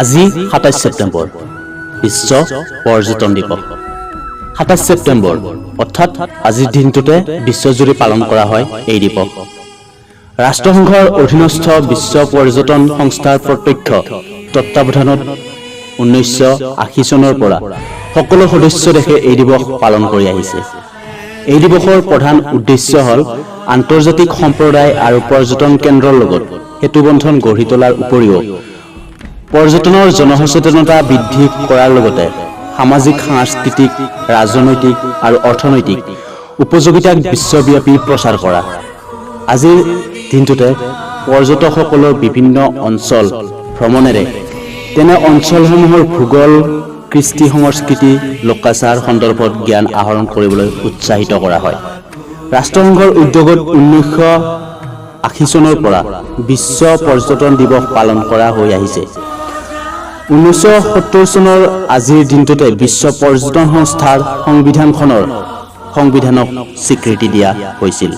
আজি ২৭ ছেপ্টেম্বৰ বিশ্ব পৰ্যটন দিৱস। ২৭ ছেপ্টেম্বৰ অৰ্থাৎ আজিৰ দিনটোতে বিশ্বজুৰি পালন কৰা হয় এই দিৱস। ৰাষ্ট্ৰসংঘৰ অধীনস্থ বিশ্ব পৰ্যটন সংস্থাৰ প্ৰত্যক্ষ তত্ত্বাৱধানত ১৯৮০ চনৰ পৰা সকলো সদস্য দেশে এই দিৱস পালন কৰি আহিছে। এই দিৱসৰ প্ৰধান উদ্দেশ্য হ'ল আন্তৰ্জাতিক সম্প্ৰদায় আৰু পৰ্যটন কেন্দ্ৰৰ লগত সেতুবন্ধন গঢ়ি তোলাৰ উপৰিও পৰ্যটনৰ জনসচেতনতা বৃদ্ধি কৰাৰ লগতে সামাজিক, সাংস্কৃতিক, ৰাজনৈতিক আৰু অৰ্থনৈতিক উপযোগিতাক বিশ্বব্যাপী প্ৰচাৰ কৰা। আজিৰ দিনটোতে পৰ্যটকসকলৰ বিভিন্ন অঞ্চল ভ্ৰমণেৰে তেনে অঞ্চলসমূহৰ ভূগোল, কৃষ্টি সংস্কৃতি, লোকাচাৰ সন্দৰ্ভত জ্ঞান আহৰণ কৰিবলৈ উৎসাহিত কৰা হয়। ৰাষ্ট্ৰসংঘৰ উদ্যোগত ১৯৮০ চনৰ পৰা বিশ্ব পৰ্যটন দিৱস পালন কৰা হৈ আহিছে। ১৯৭০ চনৰ আজিৰ দিনটোতে বিশ্ব পৰ্যটন সংস্থাৰ সংবিধানক স্বীকৃতি দিয়া হৈছিল।